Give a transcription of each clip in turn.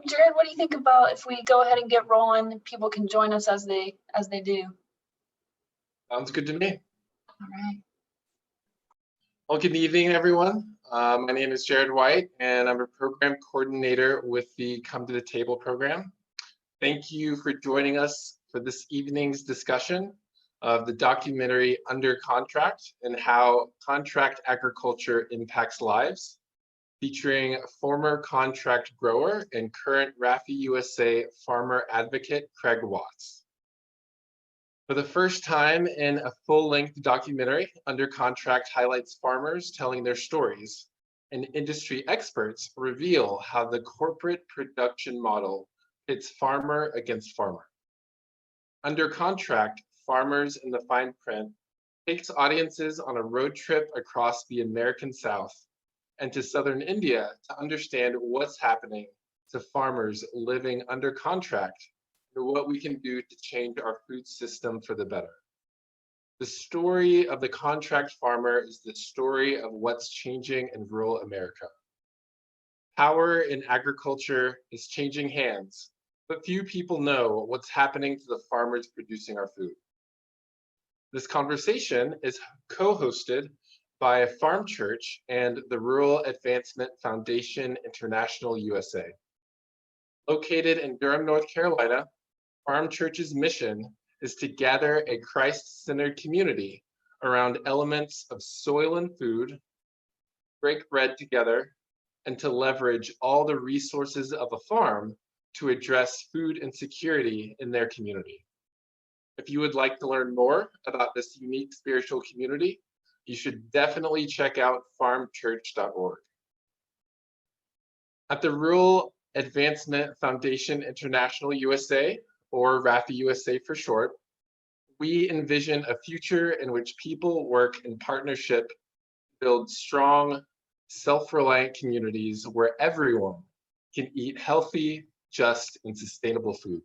Jared, what do you think about if we go ahead and get rolling? People can join us as they do. Sounds good to me. All right. Well, good evening, everyone. My name is Jared White, and I'm a program coordinator with the Come to the Table program. Thank you for joining us for this evening's discussion of the documentary Under Contract and How Contract Agriculture Impacts Lives, featuring former contract grower and current RAFI-USA farmer advocate Craig Watts. For the first time in a full-length documentary, Under Contract highlights farmers telling their stories, and industry experts reveal how the corporate production model pits farmer against farmer. Under Contract, Farmers in the Fine Print takes audiences on a road trip across the American South and to southern India to understand what's happening to farmers living under contract and what we can do to change our food system for the better. The story of the contract farmer is the story of what's changing in rural America. Power in agriculture is changing hands, but few people know what's happening to the farmers producing our food. This conversation is co-hosted by a farm church and the Rural Advancement Foundation International USA. Located in Durham, North Carolina, Farm Church's mission is to gather a Christ-centered community around elements of soil and food, break bread together, and to leverage all the resources of a farm to address food insecurity in their community. If you would like to learn more about this unique spiritual community, you should definitely check out farmchurch.org. At the Rural Advancement Foundation International USA, or RAFI-USA for short, we envision a future in which people work in partnership to build strong, self-reliant communities where everyone can eat healthy, just, and sustainable food.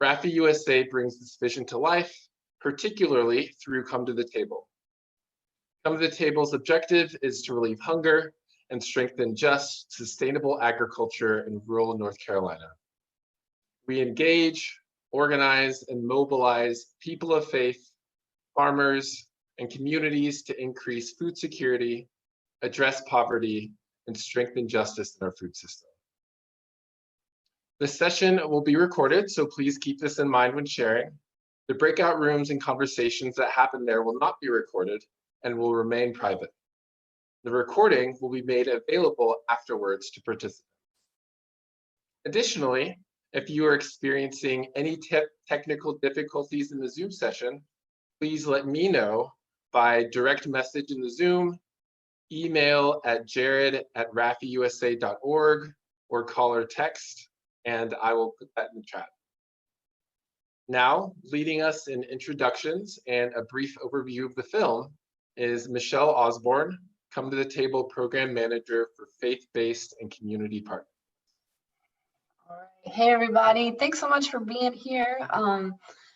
RAFI-USA brings this vision to life, particularly through Come to the Table. Come to the Table's objective is to relieve hunger and strengthen just, sustainable agriculture in rural North Carolina. We engage, organize, and mobilize people of faith, farmers, and communities to increase food security, address poverty, and strengthen justice in our food system. This session will be recorded, so please keep this in mind when sharing. The breakout rooms and conversations that happen there will not be recorded and will remain private. The recording will be made available afterwards to participants. Additionally, if you are experiencing any technical difficulties in the Zoom session, please let me know by direct message in the Zoom, email at jared@rafiusa.org, or call or text, and I will put that in the chat. Now, leading us in introductions and a brief overview of the film is Michelle Osborne, Come to the Table Program Manager for Faith-Based and Community Partners. All right. Hey, everybody. Thanks so much for being here.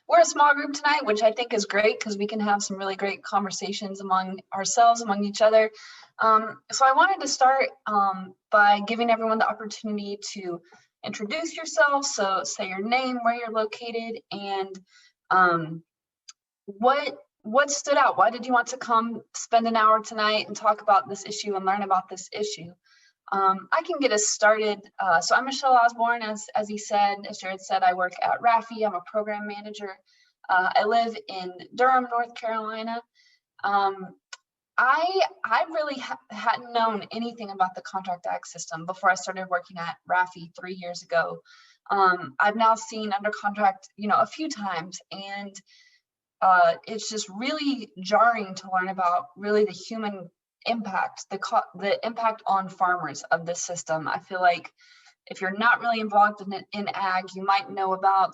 We're a small group tonight, which I think is great because we can have some really great conversations among ourselves, among each other. So I wanted to start by giving everyone the opportunity to introduce yourself. So say your name, where you're located, and what stood out. Why did you want to come spend an hour tonight and talk about this issue and learn about this issue? I can get us started. So I'm Michelle Osborne, as he said, as Jared said, I work at RAFI. I'm a program manager. I live in Durham, North Carolina. I really hadn't known anything about the contract ag system before I started working at RAFI 3 years ago. I've now seen Under Contract, a few times, and it's just really jarring to learn about really the human impact, the impact on farmers of this system. I feel like if you're not really involved in ag, you might know about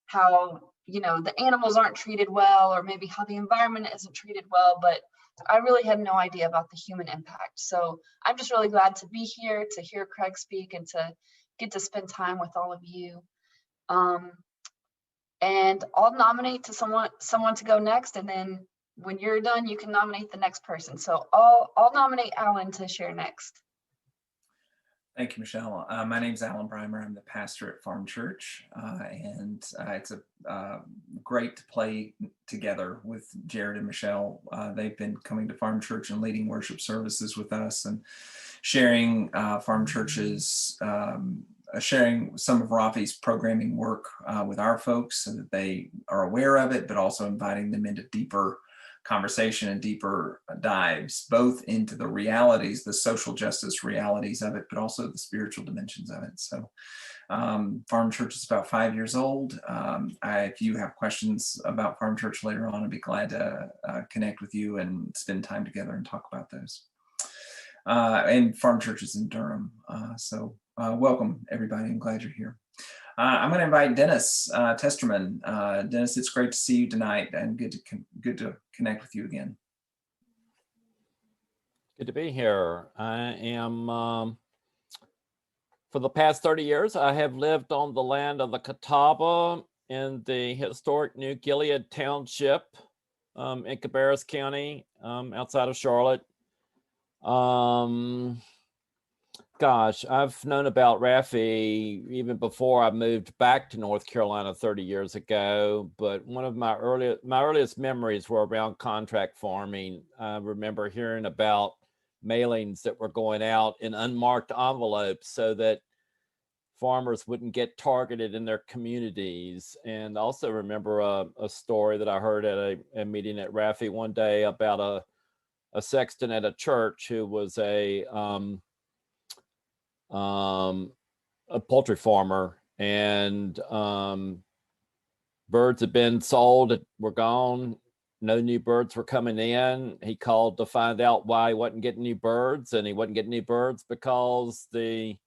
how, the animals aren't treated well, or maybe how the environment isn't treated well, but I really had no idea about the human impact. So I'm just really glad to be here, to hear Craig speak, and to get to spend time with all of you. And I'll nominate to someone to go next, and then when you're done, you can nominate the next person. So I'll nominate Alan to share next. Thank you, Michelle. My name is Alan Brimer. I'm the pastor at Farm Church, and it's great to play together with Jared and Michelle. They've been coming to Farm Church and leading worship services with us and sharing Farm Church's, sharing some of RAFI's programming work with our folks so that they are aware of it, but also inviting them into deeper conversation and deeper dives, both into the realities, the social justice realities of it, but also the spiritual dimensions of it. So Farm Church is about 5 years old. If you have questions about Farm Church later on, I'd be glad to connect with you and spend time together and talk about those. And Farm Church is in Durham. So welcome, everybody. I'm glad you're here. I'm going to invite Dennis Testerman. Dennis, it's great to see you tonight, and good to connect with you again. Good to be here. I am, for the past 30 years, I have lived on the land of the Catawba in the historic New Gilead Township in Cabarrus County, outside of Charlotte. Gosh, I've known about RAFI even before I moved back to North Carolina 30 years ago, but one of my earliest memories were around contract farming. I remember hearing about mailings that were going out in unmarked envelopes so that farmers wouldn't get targeted in their communities. And also remember a story that I heard at a meeting at RAFI one day about a sexton at a church who was a poultry farmer, and birds had been sold, were gone, no new birds were coming in. He called to find out why he wasn't getting new birds, and he wasn't getting new birds because the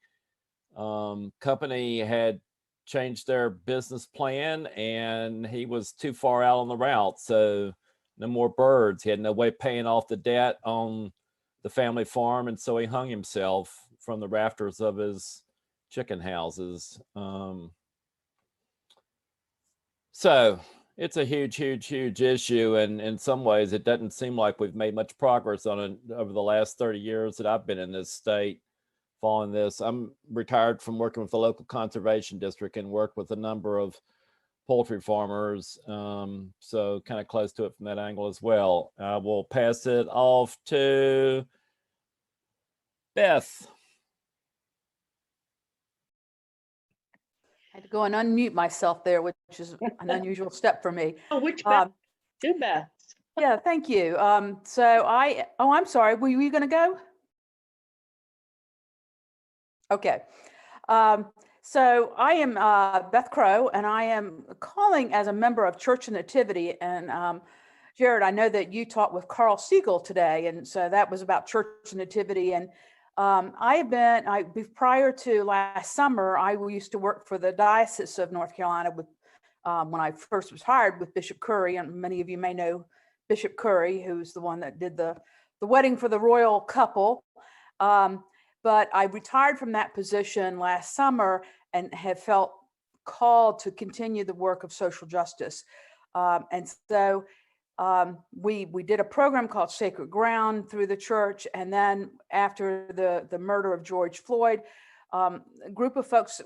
company had changed their business plan and he was too far out on the route, so no more birds. He had no way of paying off the debt on the family farm, and so he hung himself from the rafters of his chicken houses. So it's a huge issue, and in some ways it doesn't seem like we've made much progress on it over the last 30 years that I've been in this state following this. I'm retired from working with the local conservation district and work with a number of poultry farmers, so kind of close to it from that angle as well. I will pass it off to Beth. I had to go and unmute myself there, which is an unusual step for me. Oh, which Beth? Two Beths. Yeah, thank you. I'm sorry, were you going to go? Okay. So I am Beth Crow, and I am calling as a member of Church and Nativity. And Jared, I know that you taught with Carl Siegel today, and so that was about Church and Nativity. And prior to last summer, I used to work for the Diocese of North Carolina with, when I first was hired with Bishop Curry, and many of you may know Bishop Curry, who's the one that did the wedding for the royal couple. But I retired from that position last summer and have felt called to continue the work of social justice. And so we did a program called Sacred Ground through the church. And then after the murder of George Floyd, a group of folks,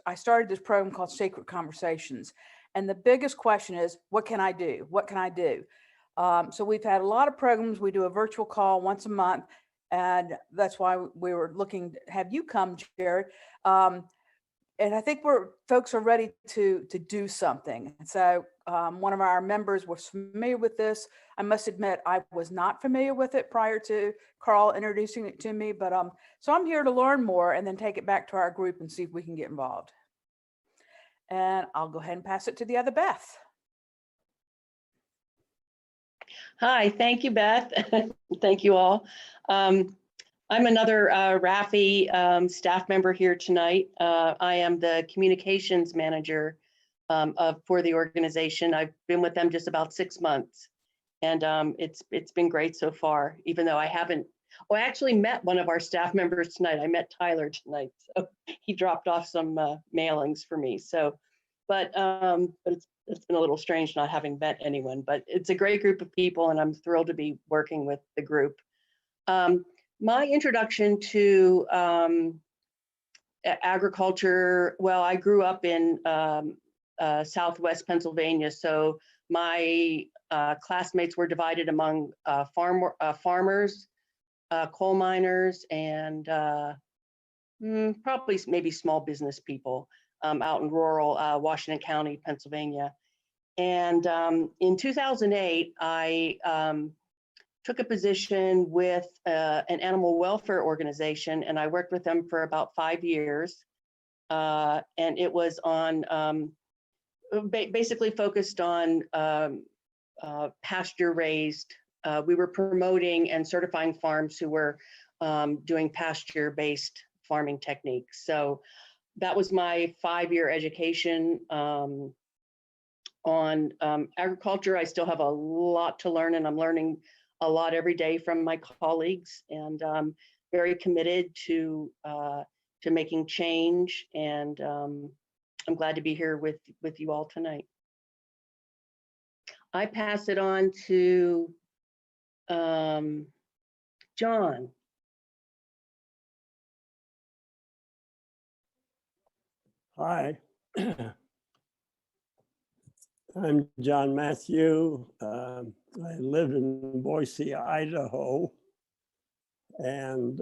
I started this program called Sacred Conversations. And the biggest question is, what can I do? What can I do? So we've had a lot of programs. We do a virtual call once a month. And that's why we were looking to have you come, Jared. And I think folks are ready to do something. And so one of our members was familiar with this. I must admit, I was not familiar with it prior to Carl introducing it to me. But so I'm here to learn more and then take it back to our group and see if we can get involved. And I'll go ahead and pass it to the other Beth. Hi, thank you, Beth. Thank you all. I'm another RAFI staff member here tonight. I am the communications manager for the organization. I've been with them just about 6 months, and it's been great so far, even though I actually met one of our staff members tonight. I met Tyler tonight, so he dropped off some mailings for me. So, but it's been a little strange not having met anyone, but it's a great group of people, and I'm thrilled to be working with the group. My introduction to agriculture, well, I grew up in Southwest Pennsylvania, so my classmates were divided among farmers, coal miners, and probably maybe small business people out in rural Washington County, Pennsylvania. And in 2008, I took a position with an animal welfare organization, and I worked with them for about 5 years. And it was on basically focused on pasture raised. We were promoting and certifying farms who were doing pasture based farming techniques. So that was my 5-year education on agriculture. I still have a lot to learn, and I'm learning a lot every day from my colleagues, and very committed to making change. And I'm glad to be here with you all tonight. I pass it on to John. Hi, I'm John Matthew. I live in Boise, Idaho, and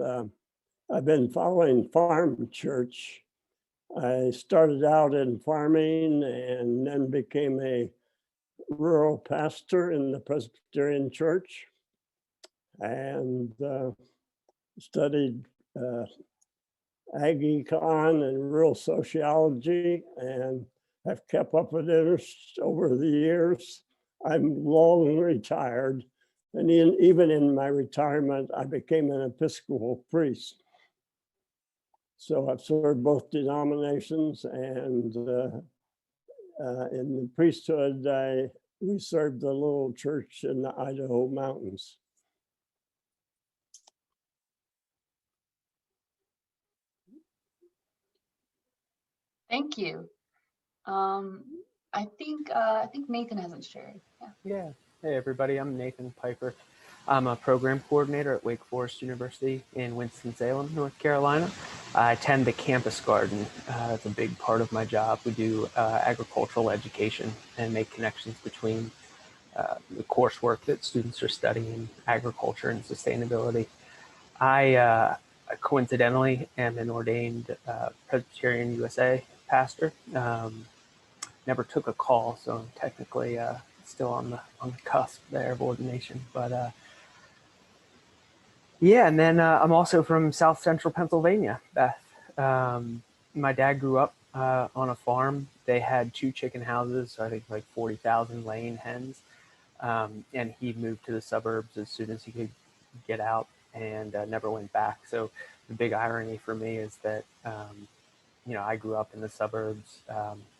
I've been following Farm Church. I started out in farming and then became a rural pastor in the Presbyterian Church, and studied ag econ and rural sociology, and have kept up with it over the years. I'm long retired, and even in my retirement, I became an Episcopal priest. So I've served both denominations, and in the priesthood, we served a little church in the Idaho mountains. Thank you. I think Nathan hasn't shared. Yeah. Hey, everybody. I'm Nathan Piper. I'm a program coordinator at Wake Forest University in Winston-Salem, North Carolina. I attend the campus garden. It's a big part of my job. We do agricultural education and make connections between the coursework that students are studying, agriculture and sustainability. I coincidentally am an ordained Presbyterian USA pastor. Never took a call, so I'm technically still on the cusp there of ordination. But yeah, and then I'm also from South Central Pennsylvania, Beth. My dad grew up on a farm. They had 2 chicken houses, so I think like 40,000 laying hens. And he moved to the suburbs as soon as he could get out, and never went back. So the big irony for me is that you know, I grew up in the suburbs,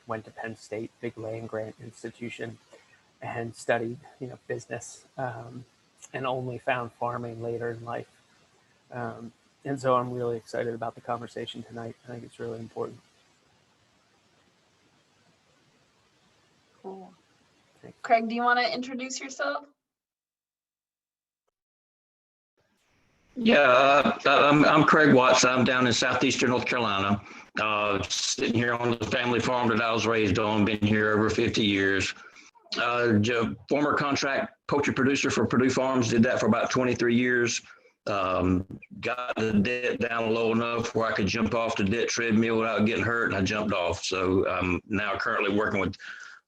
went to Penn State, big land grant institution, and studied, you know, business, and only found farming later in life. And so I'm really excited about the conversation tonight. I think it's really important. Cool. Craig, do you want to introduce yourself? Yeah, I'm Craig Watts. I'm down in southeastern North Carolina, sitting here on the family farm that I was raised on. Been here over 50 years. Former contract poultry producer for Purdue Farms. Did that for about 23 years. Got the debt down low enough where I could jump off the debt treadmill without getting hurt, and I jumped off. So I'm now currently working with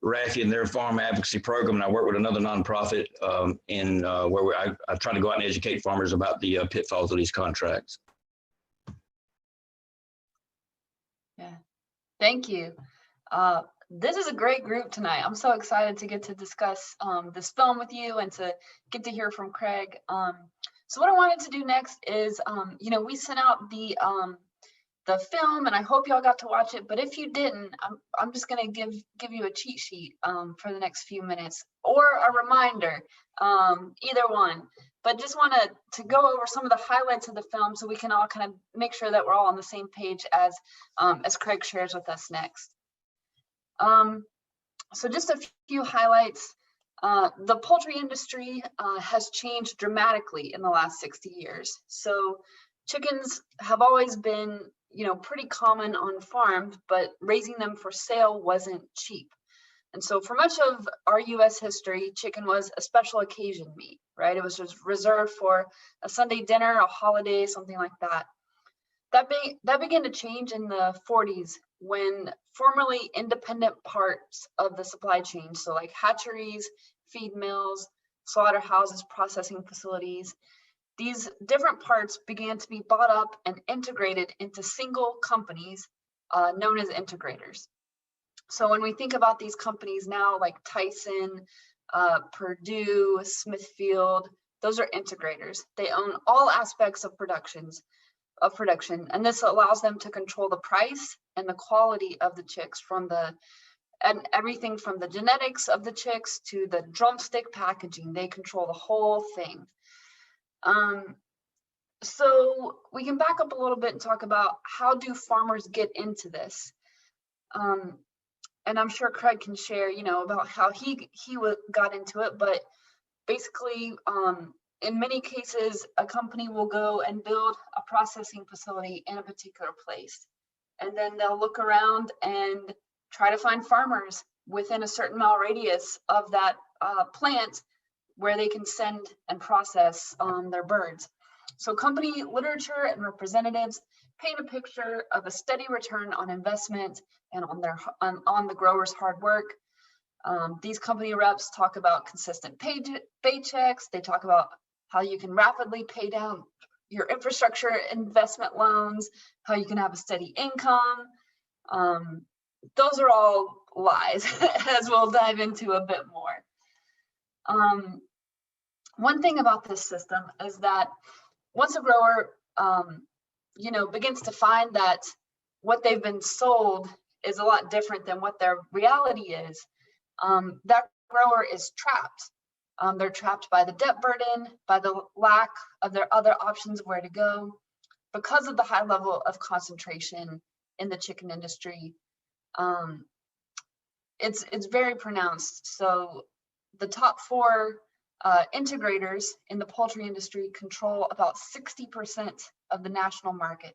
RAFI and their farm advocacy program, and I work with another nonprofit where I try to go out and educate farmers about the pitfalls of these contracts. Yeah, thank you. This is a great group tonight. I'm so excited to get to discuss this film with you and to get to hear from Craig. So what I wanted to do next is, you know, we sent out the film, and I hope y'all got to watch it. But if you didn't, I'm just gonna give you a cheat sheet for the next few minutes, or a reminder, either one. But just wanted to go over some of the highlights of the film so we can all kind of make sure that we're all on the same page as Craig shares with us next. So just a few highlights. The poultry industry has changed dramatically in the last 60 years. So Chickens have always been, pretty common on farms, but raising them for sale wasn't cheap. And so for much of our US history, chicken was a special occasion meat, right? It was just reserved for a Sunday dinner, a holiday, something like that. That began to change in the 40s when formerly independent parts of the supply chain, so like hatcheries, feed mills, slaughterhouses, processing facilities, these different parts began to be bought up and integrated into single companies known as integrators. So when we think about these companies now, like Tyson, Purdue, Smithfield, those are integrators. They own all aspects of production, and this allows them to control the price and the quality of the chicks and everything from the genetics of the chicks to the drumstick packaging. They control the whole thing. So we can back up a little bit and talk about how do farmers get into this. And I'm sure Craig can share, about how he got into it, but basically, in many cases, a company will go and build a processing facility in a particular place. And then they'll look around and try to find farmers within a certain mile radius of that plant where they can send and process their birds. So company literature and representatives paint a picture of a steady return on investment and on the growers' hard work. These company reps talk about consistent paychecks. They talk about how you can rapidly pay down your infrastructure investment loans, how you can have a steady income. Those are all lies, as we'll dive into a bit more. One thing about this system is that once a grower, begins to find that what they've been sold is a lot different than what their reality is, that grower is trapped. They're trapped by the debt burden, by the lack of their other options of where to go, because of the high level of concentration in the chicken industry. It's very pronounced. So the top four integrators in the poultry industry control about 60% of the national market.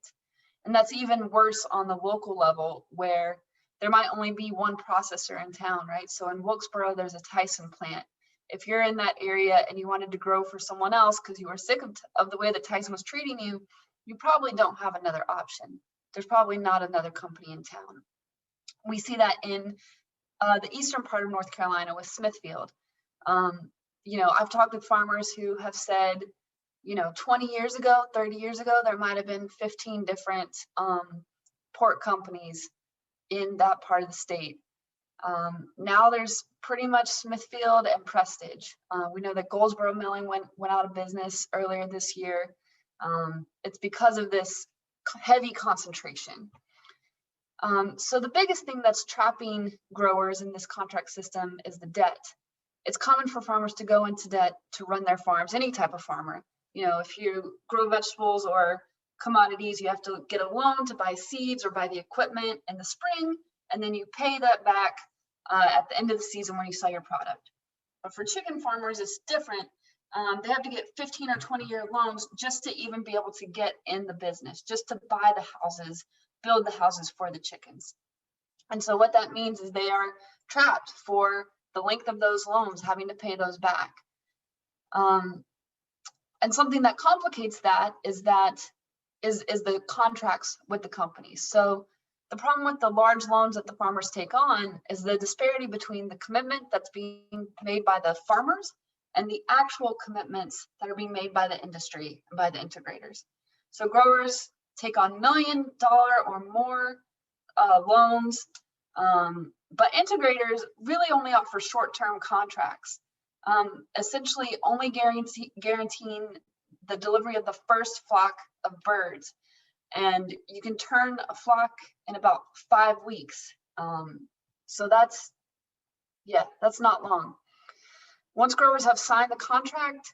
And that's even worse on the local level, where there might only be one processor in town, right? So in Wilkesboro, there's a Tyson plant. If you're in that area and you wanted to grow for someone else because you were sick of the way that Tyson was treating you, you probably don't have another option. There's probably not another company in town. We see that in the eastern part of North Carolina with Smithfield. I've talked with farmers who have said, 20 years ago, 30 years ago, there might have been 15 different pork companies in that part of the state. Now there's pretty much Smithfield and Prestige. We know that Goldsboro Milling went out of business earlier this year. It's because of this heavy concentration. So the biggest thing that's trapping growers in this contract system is the debt. It's common for farmers to go into debt to run their farms, any type of farmer. If you grow vegetables or commodities, you have to get a loan to buy seeds or buy the equipment in the spring, and then you pay that back at the end of the season when you sell your product. But for chicken farmers, it's different. They have to get 15 or 20-year loans just to even be able to get in the business, just to buy the houses, build the houses for the chickens. And so what that means is they are trapped for the length of those loans, having to pay those back. And something that complicates that is the contracts with the companies. So the problem with the large loans that the farmers take on is the disparity between the commitment that's being made by the farmers and the actual commitments that are being made by the industry and by the integrators. So growers take on $1 million or more loans, but integrators really only offer short-term contracts, essentially only guaranteeing the delivery of the first flock of birds. And you can turn a flock in about 5 weeks. So that's not long. Once growers have signed the contract,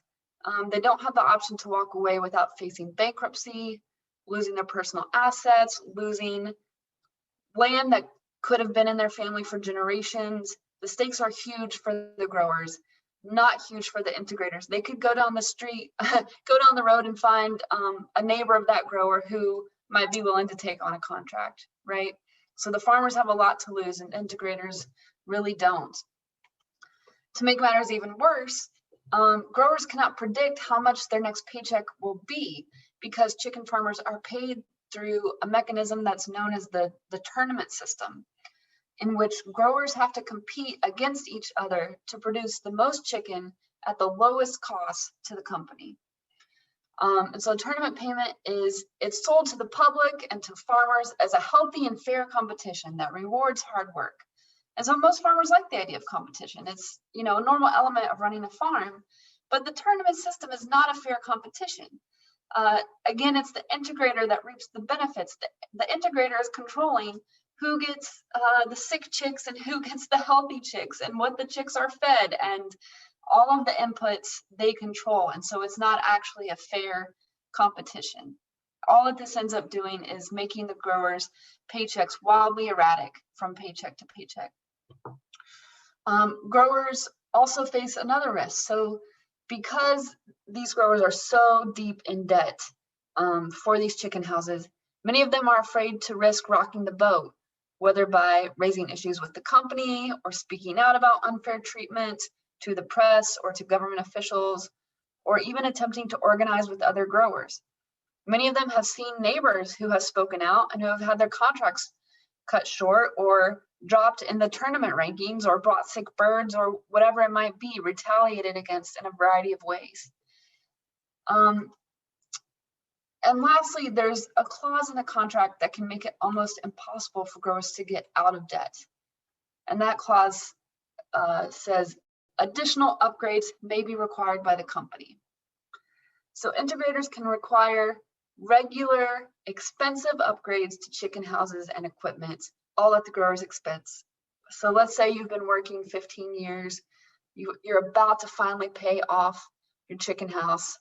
they don't have the option to walk away without facing bankruptcy, losing their personal assets, losing land that could have been in their family for generations. The stakes are huge for the growers. not huge for the integrators. They could go down the street, go down the road and find a neighbor of that grower who might be willing to take on a contract, right? So the farmers have a lot to lose and integrators really don't. To make matters even worse, growers cannot predict how much their next paycheck will be because chicken farmers are paid through a mechanism that's known as the tournament system, in which growers have to compete against each other to produce the most chicken at the lowest cost to the company. And so tournament payment it's sold to the public and to farmers as a healthy and fair competition that rewards hard work. And so most farmers like the idea of competition. It's, a normal element of running a farm, but the tournament system is not a fair competition. Again, it's the integrator that reaps the benefits. The integrator is controlling who gets the sick chicks and who gets the healthy chicks and what the chicks are fed and all of the inputs they control. And so it's not actually a fair competition. All that this ends up doing is making the growers' paychecks wildly erratic from paycheck to paycheck. Growers also face another risk. So because these growers are so deep in debt for these chicken houses, many of them are afraid to risk rocking the boat, whether by raising issues with the company or speaking out about unfair treatment to the press or to government officials, or even attempting to organize with other growers. Many of them have seen neighbors who have spoken out and who have had their contracts cut short or dropped in the tournament rankings or brought sick birds or whatever it might be, retaliated against in a variety of ways. And lastly, there's a clause in the contract that can make it almost impossible for growers to get out of debt. And that clause says additional upgrades may be required by the company. So integrators can require regular, expensive upgrades to chicken houses and equipment, all at the grower's expense. So let's say you've been working 15 years, you're about to finally pay off your chicken house,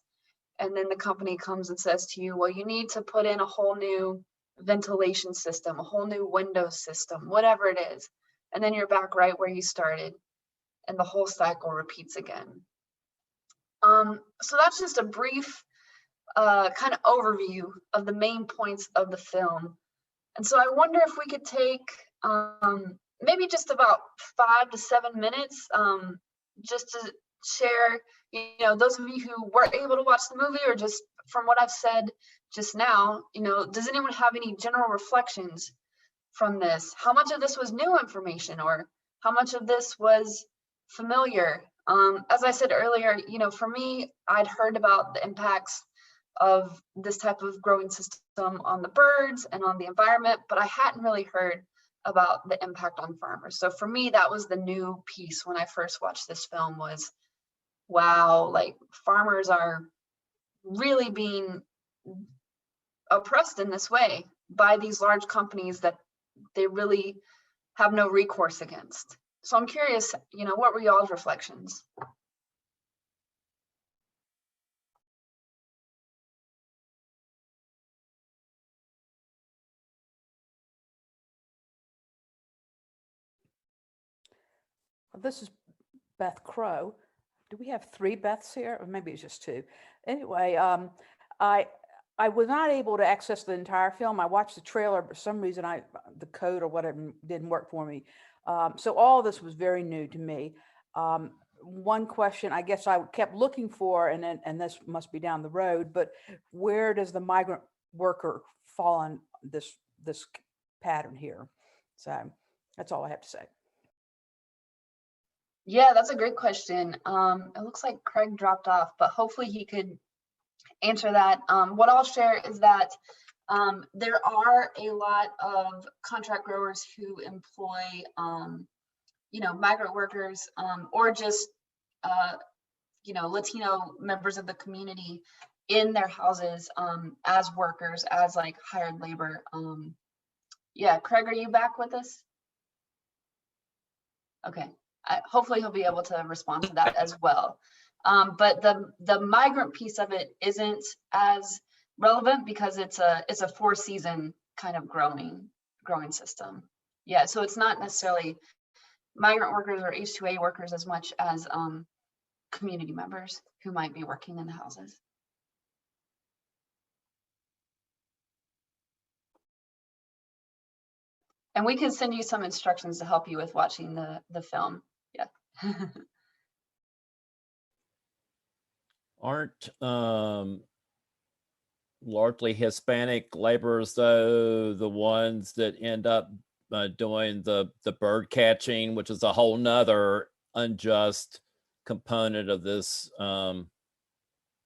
and then the company comes and says to you, well, you need to put in a whole new ventilation system, a whole new window system, whatever it is. And then you're back right where you started, and the whole cycle repeats again. So that's just a brief kind of overview of the main points of the film. And so I wonder if we could take maybe just about 5 to 7 minutes just to share, those of you who weren't able to watch the movie, or just from what I've said just now, does anyone have any general reflections from this? How much of this was new information, or how much of this was familiar? As I said earlier, for me, I'd heard about the impacts of this type of growing system on the birds and on the environment, but I hadn't really heard about the impact on farmers. So for me, that was the new piece when I first watched this film was, wow, like farmers are really being oppressed in this way by these large companies that they really have no recourse against. So I'm curious, what were y'all's reflections? Well, this is Beth Crow. Do we have 3 Beths here? Or maybe it's just 2. Anyway, I was not able to access the entire film. I watched the trailer, but for some reason the code or whatever didn't work for me. So all this was very new to me. One question I guess I kept looking for, and this must be down the road, but where does the migrant worker fall on this pattern here? So that's all I have to say. Yeah, that's a great question. It looks like Craig dropped off, but hopefully he could answer that. What I'll share is that there are a lot of contract growers who employ, migrant workers or just, Latino members of the community in their houses as workers, as like hired labor. Yeah, Craig, are you back with us? Okay. Hopefully he'll be able to respond to that as well. But the migrant piece of it isn't as relevant because it's a 4-season kind of growing system. Yeah, so it's not necessarily migrant workers or H-2A workers as much as community members who might be working in the houses. And we can send you some instructions to help you with watching the film. Yeah. Aren't largely Hispanic laborers, though, the ones that end up doing the bird catching, which is a whole nother unjust component of this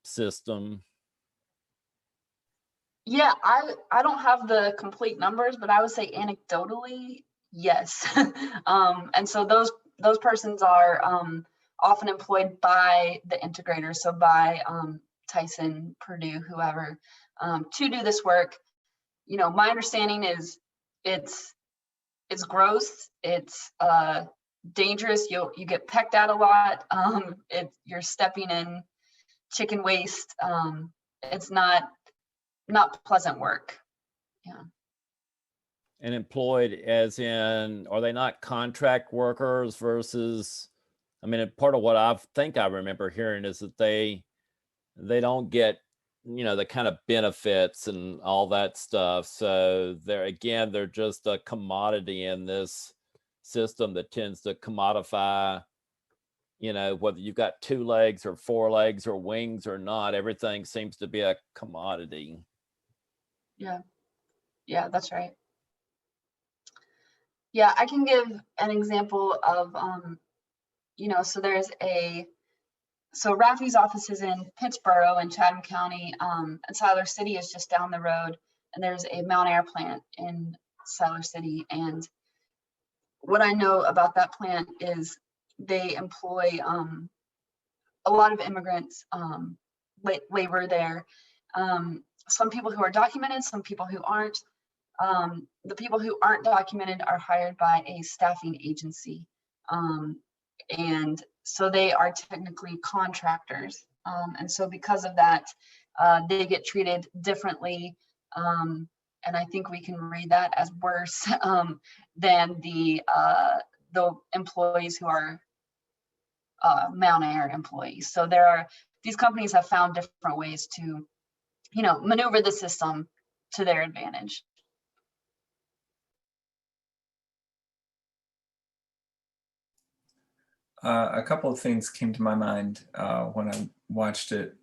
system? Yeah, I don't have the complete numbers, but I would say anecdotally, yes. And so those persons are often employed by the integrators, so by Tyson, Purdue, whoever, to do this work. You know, my understanding is it's gross, it's dangerous. You get pecked at a lot. You're stepping in chicken waste. It's not pleasant work. Yeah. And employed as in, are they not contract workers versus, I mean, part of what I think I remember hearing is that they don't get, you know, the kind of benefits and all that stuff. So they're just a commodity in this system that tends to commodify, you know, whether you've got 2 legs or 4 legs or wings or not, everything seems to be a commodity. Yeah, that's right. Yeah, I can give an example of, you know, so RAFI's office is in Pittsboro in Chatham County, and Siler City is just down the road, and there's a Mount Air plant in Siler City. And what I know about that plant is they employ a lot of immigrants, labor there. Some people who are documented, some people who aren't. The people who aren't documented are hired by a staffing agency. And so they are technically contractors. And so because of that, they get treated differently. And I think we can read that as worse than the employees who are Mount Air employees. So these companies have found different ways to, you know, maneuver the system to their advantage. A couple of things came to my mind when I watched it.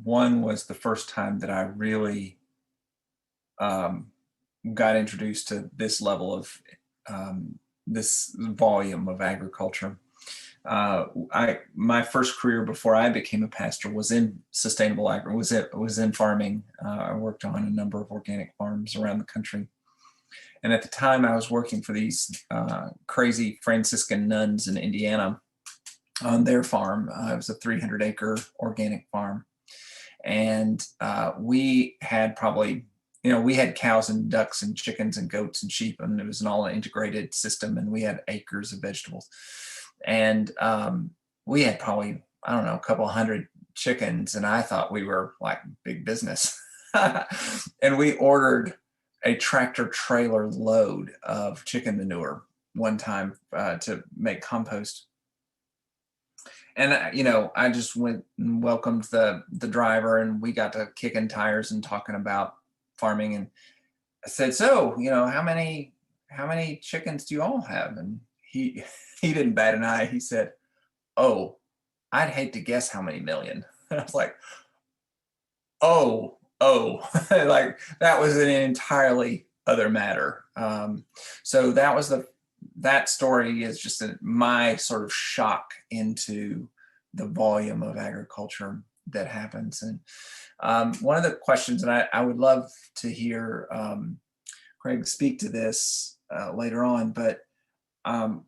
One was the first time that I really got introduced to this level of this volume of agriculture. My first career before I became a pastor was in sustainable was in farming. I worked on a number of organic farms around the country. And at the time I was working for these crazy Franciscan nuns in Indiana on their farm. It was a 300-acre organic farm. And we had probably, you know, we had cows and ducks and chickens and goats and sheep, and it was an all integrated system, and we had acres of vegetables. And we had probably, I don't know, a couple hundred chickens, and I thought we were like big business. And we ordered a tractor trailer load of chicken manure one time to make compost. And, you know, I just went and welcomed the driver, and we got to kicking tires and talking about farming. And I said, so, you know, how many chickens do you all have? And he didn't bat an eye. He said, oh, I'd hate to guess how many million. And I was like, oh, like that was an entirely other matter. So that story is just my sort of shock into the volume of agriculture that happens. And one of the questions, and I would love to hear Craig speak to this later on, but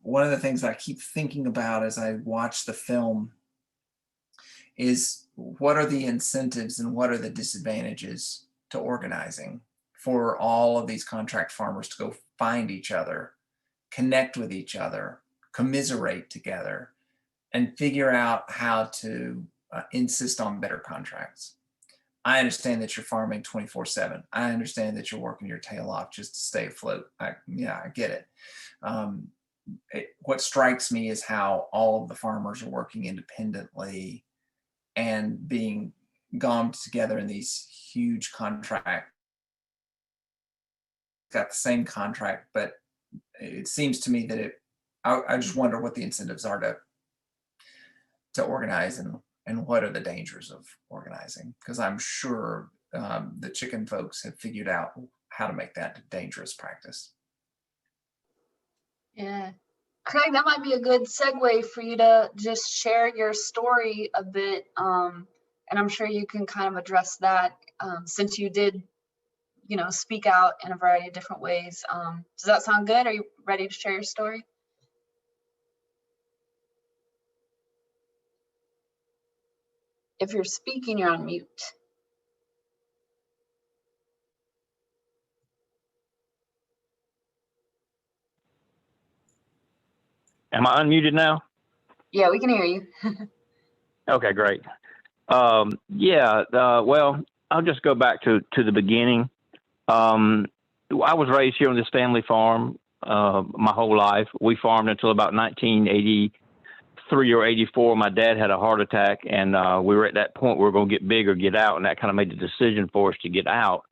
one of the things I keep thinking about as I watch the film is, what are the incentives and what are the disadvantages to organizing for all of these contract farmers to go find each other, connect with each other, commiserate together, and figure out how to insist on better contracts. I understand that you're farming 24/7. I understand that you're working your tail off just to stay afloat. I get it. what strikes me is how all of the farmers are working independently and being gone together in these huge contracts. Got the same contract, but it seems to me that I just wonder what the incentives are to organize, and what are the dangers of organizing, because I'm sure the chicken folks have figured out how to make that a dangerous practice. Yeah. Craig, that might be a good segue for you to just share your story a bit. And I'm sure you can kind of address that since you did, speak out in a variety of different ways. Does that sound good? Are you ready to share your story? If you're speaking, you're on mute. Am I unmuted now? Yeah, we can hear you. Okay, great. Well, I'll just go back to the beginning. I was raised here on this family farm my whole life. We farmed until about 1983 or 84. My dad had a heart attack, and we were at that point where we were going to get big or get out, and that kind of made the decision for us to get out.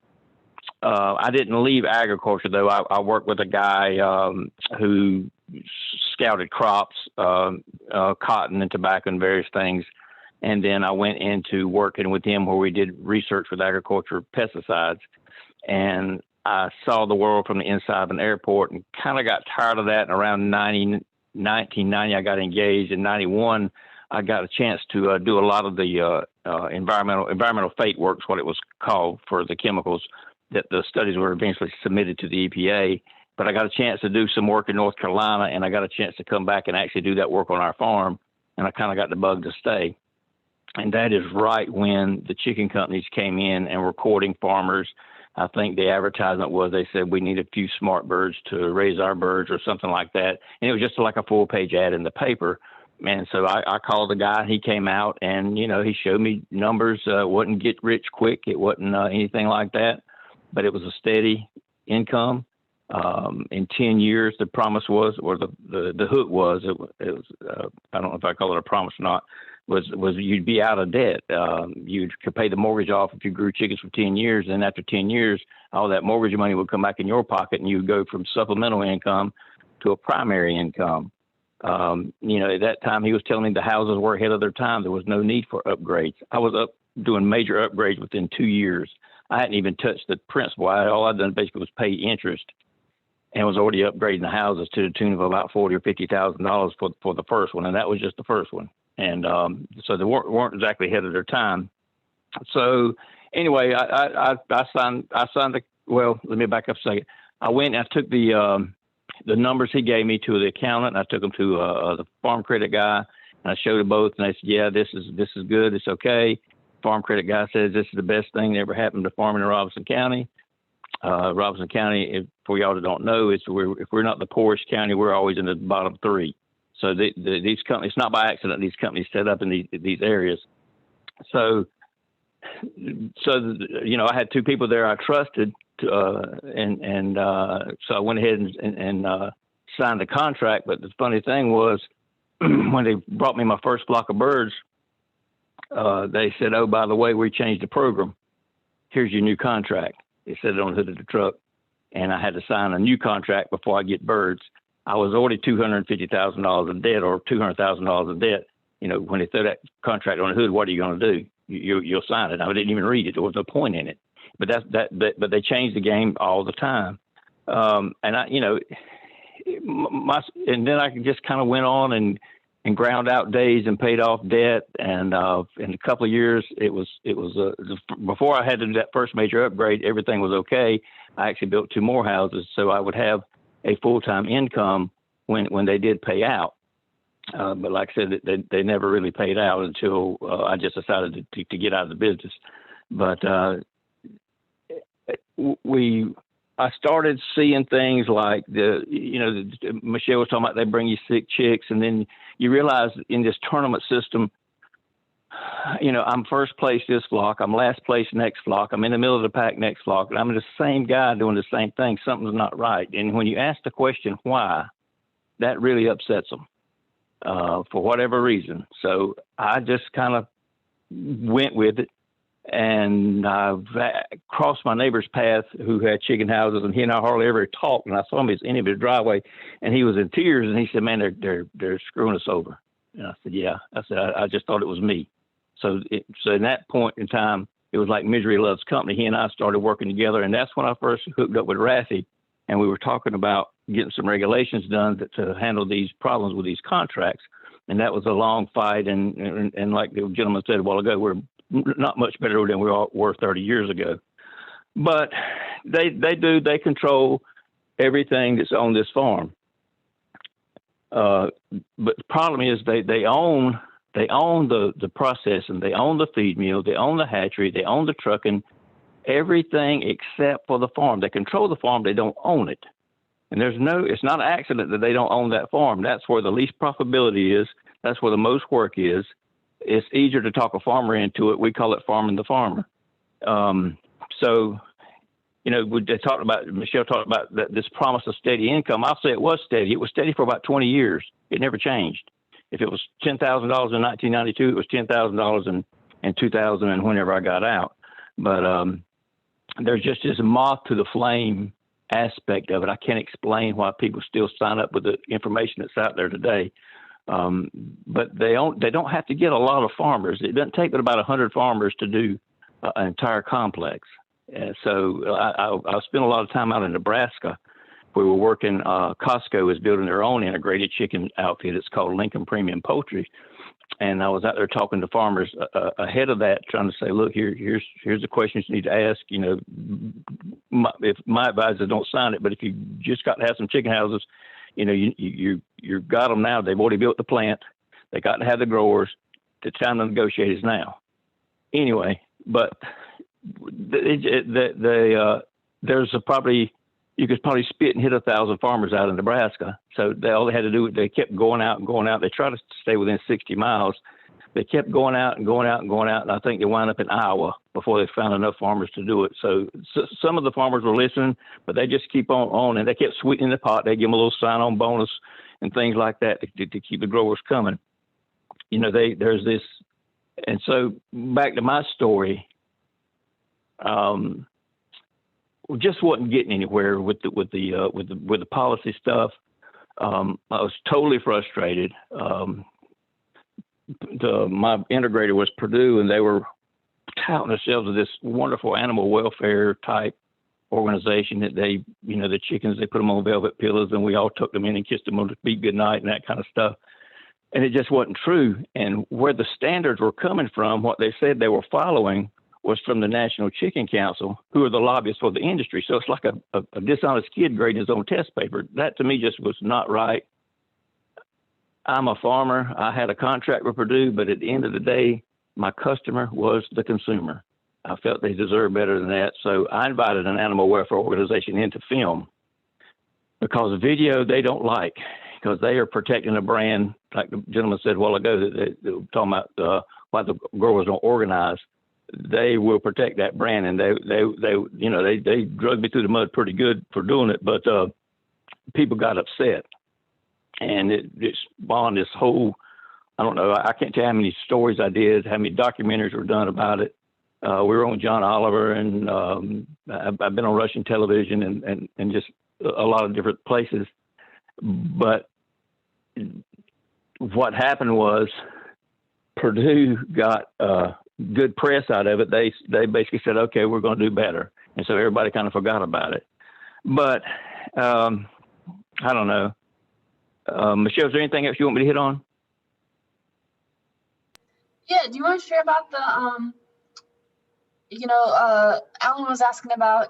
I didn't leave agriculture, though. I worked with a guy who scouted crops, cotton and tobacco and various things. And then I went into working with him where we did research with agriculture pesticides. And I saw the world from the inside of an airport and kind of got tired of that. And around 1990, I got engaged. In 91, I got a chance to do a lot of the environmental fate works, what it was called, for the chemicals that the studies were eventually submitted to the EPA. But I got a chance to do some work in North Carolina, and I got a chance to come back and actually do that work on our farm. And I kind of got the bug to stay. And that is right when the chicken companies came in and were courting farmers. I think the advertisement was, they said, we need a few smart birds to raise our birds or something like that. And it was just like a full-page ad in the paper. And so I called the guy, and he came out, and, he showed me numbers. Wouldn't get rich quick. It wasn't anything like that, but it was a steady income. In 10 years, the promise was, or the hook was, it was, I don't know if I call it a promise or not, was you'd be out of debt. You could pay the mortgage off if you grew chickens for 10 years. And after 10 years, all that mortgage money would come back in your pocket, and you would go from supplemental income to a primary income. At that time, he was telling me the houses were ahead of their time. There was no need for upgrades. I was up doing major upgrades within 2 years. I hadn't even touched the principal. All I'd done basically was pay interest, and was already upgrading the houses to the tune of about $40,000 or $50,000 for the first one, and that was just the first one. And so they weren't exactly ahead of their time. So anyway, I signed the. Well, let me back up a second. I went and I took the numbers he gave me to the accountant. And I took them to the farm credit guy, and I showed them both, and they said, "Yeah, this is good. It's okay." Farm credit guy says this is the best thing that ever happened to farming in Robinson County. Robinson County, for y'all that don't know, if we're not the poorest county, we're always in the bottom three. So these companies, not by accident, these companies set up in these areas. So I had two people there I trusted, so I went ahead and signed the contract. But the funny thing was, when they brought me my first flock of birds, they said, "Oh, by the way, we changed the program. Here's your new contract." They said it on the hood of the truck, and I had to sign a new contract before I get birds. I was already $250,000 in debt, or $200,000 in debt. When they throw that contract on the hood, what are you going to do? You'll sign it. I didn't even read it. There was no point in it. But but they changed the game all the time. And then I just kind of went on and ground out days and paid off debt. And in a couple of years, it was before I had to do that first major upgrade, everything was okay. I actually built 2 more houses, so I would have a full-time income when they did pay out. But like I said, they never really paid out until I just decided to get out of the business. But I started seeing things like Michelle was talking about, they bring you sick chicks, and then you realize in this tournament system, I'm first place this flock, I'm last place next flock, I'm in the middle of the pack next flock, and I'm the same guy doing the same thing. Something's not right. And when you ask the question why, that really upsets them for whatever reason. So I just kind of went with it, and I crossed my neighbor's path who had chicken houses, and he and I hardly ever talked. And I saw him at the end of his driveway, and he was in tears, and he said, "Man, they're screwing us over." And I said, "Yeah." I said, "I just thought it was me." So in that point in time, it was like misery loves company. He and I started working together, and that's when I first hooked up with RAFI, and we were talking about getting some regulations done to handle these problems with these contracts. And that was a long fight, and like the gentleman said a while ago, we're not much better than we were 30 years ago. But they control everything that's on this farm. But the problem is they own the processing, they own the feed mill, they own the hatchery, they own the trucking, everything except for the farm. They control the farm, they don't own it. And it's not an accident that they don't own that farm. That's where the least profitability is. That's where the most work is. It's easier to talk a farmer into it. We call it farming the farmer. So, Michelle talked about this promise of steady income. I'll say it was steady. It was steady for about 20 years. It never changed. If it was $10,000 in 1992, it was $10,000 in 2000 and whenever I got out. But there's just this moth to the flame aspect of it. I can't explain why people still sign up with the information that's out there today. But they don't have to get a lot of farmers. It doesn't take but about 100 farmers to do an entire complex. So I spent a lot of time out in Nebraska. We were working, Costco is building their own integrated chicken outfit. It's called Lincoln Premium Poultry. And I was out there talking to farmers ahead of that, trying to say, look, here's the questions you need to ask. If my advisors don't sign it, but if you just got to have some chicken houses, you got them now. They've already built the plant. They got to have the growers. The time to negotiate is now. Anyway, but you could probably spit and hit 1,000 farmers out in Nebraska. So all they had to do, they kept going out and going out. They tried to stay within 60 miles. They kept going out and going out and going out. And I think they wound up in Iowa before they found enough farmers to do it. So some of the farmers were listening, but they just keep on. And they kept sweetening the pot. They give them a little sign-on bonus and things like that to keep the growers coming. There's this. And so back to my story, we just wasn't getting anywhere with the policy stuff. I was totally frustrated. My integrator was Purdue, and they were touting themselves as this wonderful animal welfare type organization that the chickens, they put them on velvet pillows, and we all took them in and kissed them on the feet goodnight and that kind of stuff. And it just wasn't true. And where the standards were coming from, what they said they were following was from the National Chicken Council, who are the lobbyists for the industry. So it's like a dishonest kid grading his own test paper. That to me just was not right. I'm a farmer. I had a contract with Purdue, but at the end of the day, my customer was the consumer. I felt they deserved better than that. So I invited an animal welfare organization in to film, because video they don't like, because they are protecting a brand, like the gentleman said a while ago, that they were talking about why the growers don't organize. They will protect that brand, and they drug me through the mud pretty good for doing it, but people got upset, and it spawned this whole, I don't know, I can't tell you how many stories I did, how many documentaries were done about it. We were on John Oliver, and I've been on Russian television and just a lot of different places. But what happened was Purdue got good press out of it. They basically said, okay, we're going to do better. And so everybody kind of forgot about it. But I don't know. Michelle, is there anything else you want me to hit on? Yeah, do you want to share about the, Alan was asking about,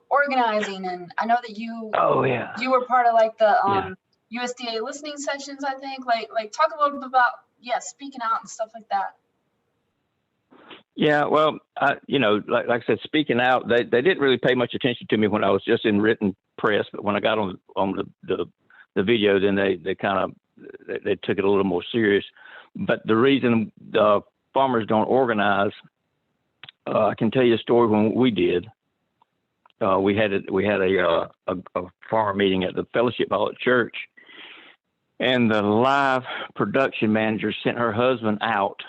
organizing, and I know that you were part of like the USDA listening sessions, I think, like talk a little bit about, speaking out and stuff like that. Yeah, well, like I said, speaking out, they didn't really pay much attention to me when I was just in written press, but when I got on the video, then they took it a little more serious. But the reason the farmers don't organize, I can tell you a story when we did. We had a farmer meeting at the fellowship hall at church, And the live production manager sent her husband out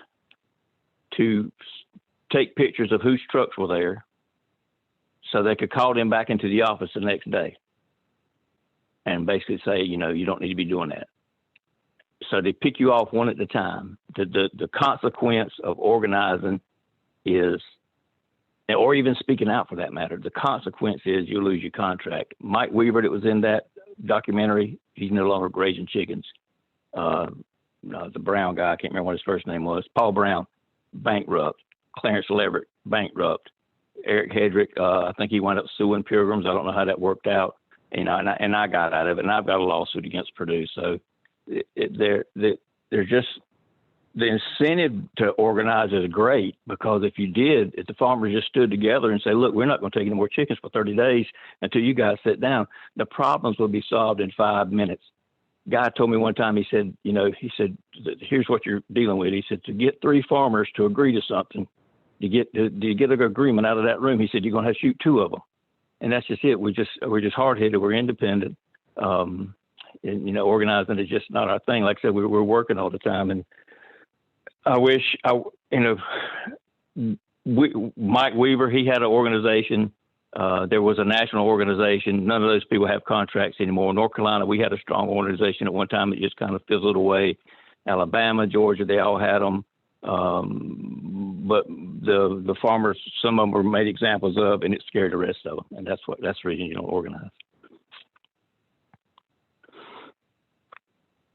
to take pictures of whose trucks were there so they could call them back into the office the next day and basically say, you don't need to be doing that. So they pick you off one at a time. The consequence of organizing is, or even speaking out for that matter, the consequence is you lose your contract. Mike Weaver, that was in that documentary, he's no longer grazing chickens. The Brown guy, I can't remember what his first name was. Paul Brown, bankrupt. Clarence Leverett, bankrupt. Eric Hedrick, I think he wound up suing Pilgrims. I don't know how that worked out. And I got out of it, and I've got a lawsuit against Purdue. So they're just, the incentive to organize is great, because if the farmers just stood together and say, look, we're not going to take any more chickens for 30 days until you guys sit down, the problems will be solved in 5 minutes. Guy told me one time, he said, here's what you're dealing with. He said, to get 3 farmers to agree to something, to get an agreement out of that room, he said, you're going to have to shoot 2 of them. And that's just it. We're just hard-headed. We're independent. And, organizing is just not our thing. Like I said, we're working all the time. And I wish, Mike Weaver, he had an organization. There was a national organization. None of those people have contracts anymore. North Carolina, we had a strong organization at one time. It just kind of fizzled away. Alabama, Georgia, they all had them. But the farmers, some of them were made examples of, and it scared the rest of them. And that's the reason you don't organize.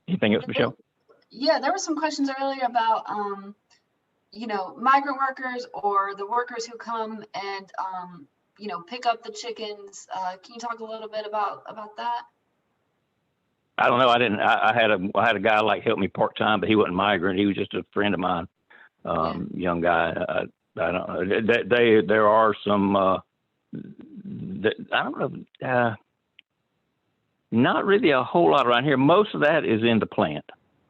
Anything else, Michelle? Yeah, there were some questions earlier about, migrant workers or the workers who come and, pick up the chickens. Can you talk a little bit about that? I don't know. I had a guy help me part time, but he wasn't migrant. He was just a friend of mine, young guy. I don't know. There are some. I don't know. Not really a whole lot around here. Most of that is in the plant,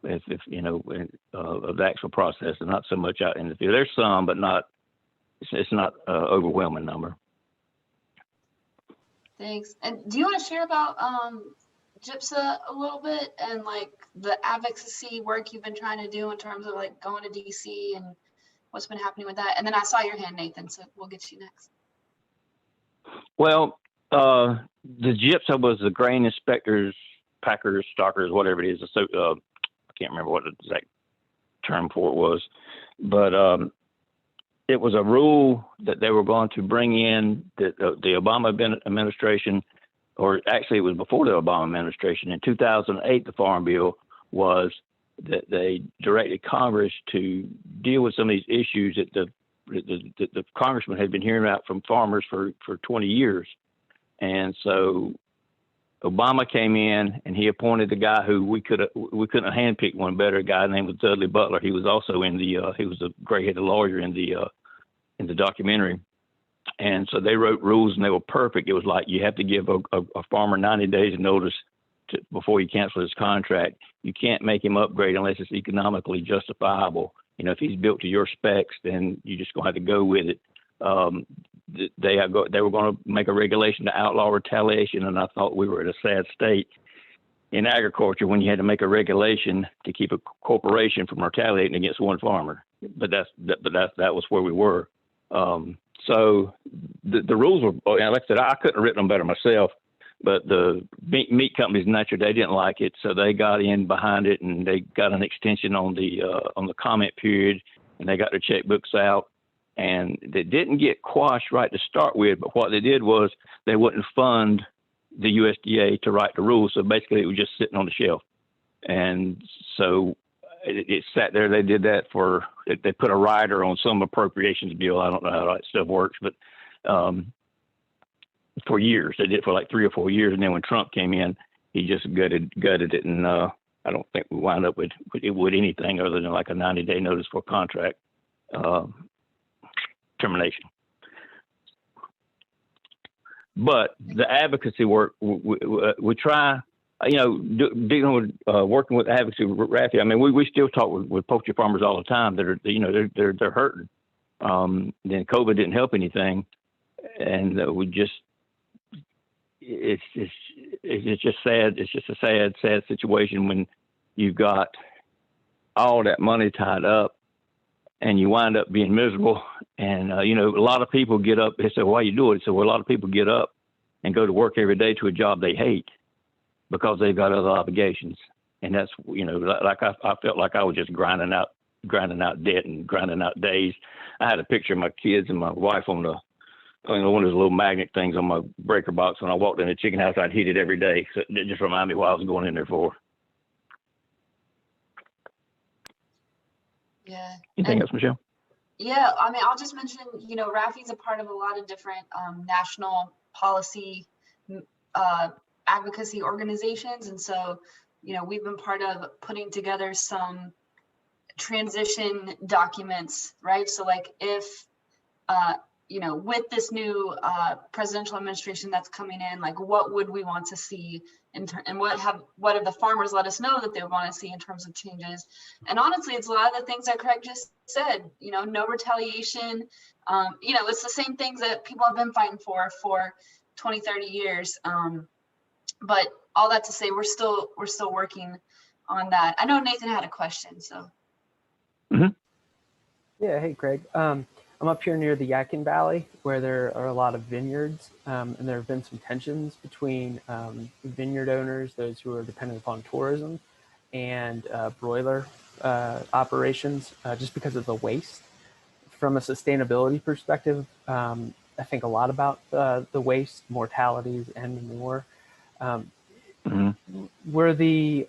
of the actual process, and not so much out in the field. There's some, but not. It's not an overwhelming number. Thanks. And do you want to share about GIPSA a little bit and the advocacy work you've been trying to do in terms of going to DC and what's been happening with that? And then I saw your hand, Nathan, so we'll get you next. Well, the GIPSA was the grain inspectors, packers, stockers, whatever it is. So I can't remember what the exact term for it was, but it was a rule that they were going to bring in that the Obama administration, or actually it was before the Obama administration. In 2008, the Farm Bill was that they directed Congress to deal with some of these issues that the congressman had been hearing about from farmers for 20 years. And so Obama came in and he appointed the guy who we couldn't have handpicked one better, a guy named was Dudley Butler. He was also he was a gray-headed lawyer in the documentary. And so they wrote rules and they were perfect. It was like you have to give a farmer 90 days notice before you cancel his contract. You can't make him upgrade unless it's economically justifiable. If he's built to your specs, then you're just going to have to go with it. They were going to make a regulation to outlaw retaliation, and I thought we were at a sad state in agriculture when you had to make a regulation to keep a corporation from retaliating against one farmer. But that was where we were. So the rules were, like I said, I couldn't have written them better myself, but the meat companies naturally, they didn't like it. So they got in behind it and they got an extension on the comment period, and they got their checkbooks out, and they didn't get quashed right to start with. But what they did was they wouldn't fund the USDA to write the rules. So basically it was just sitting on the shelf. And so it sat there. They did that they put a rider on some appropriations bill. I don't know how that stuff works, but for years, they did it for 3 or 4 years. And then when Trump came in, he just gutted it. And I don't think we wound up with anything other than a 90-day notice for contract termination. But the advocacy work, we try, dealing with working with advocacy with RAFI. I mean, we still talk with poultry farmers all the time that are, they're hurting. Then COVID didn't help anything, and it's just sad. It's just a sad situation when you've got all that money tied up, and you wind up being miserable. And you know, a lot of people get up. They say, "Why you do it?" So well, a lot of people get up and go to work every day to a job they hate because they've got other obligations. And that's, you know, like I felt like I was just grinding out debt and grinding out days. I had a picture of my kids and my wife on the, you know, one of those little magnet things on my breaker box. When I walked in the chicken house, I'd hit it every day. So it just reminded me what I was going in there for. Yeah. Anything else, Michelle? Yeah, I mean, I'll just mention, you know, RAFI is a part of a lot of different national policy advocacy organizations. And so, you know, we've been part of putting together some transition documents, right? So like if, you know, with this new presidential administration that's coming in, like what would we want to see and what have the farmers let us know that they want to see in terms of changes? And honestly, it's a lot of the things that Craig just said, you know, no retaliation. You know, it's the same things that people have been fighting for 20, 30 years. But all that to say, we're still working on that. I know Nathan had a question, so. Yeah, hey Craig. I'm up here near the Yadkin Valley where there are a lot of vineyards, and there have been some tensions between vineyard owners, those who are dependent upon tourism, and broiler operations, just because of the waste. From a sustainability perspective, I think a lot about the waste, mortalities, and more. Were the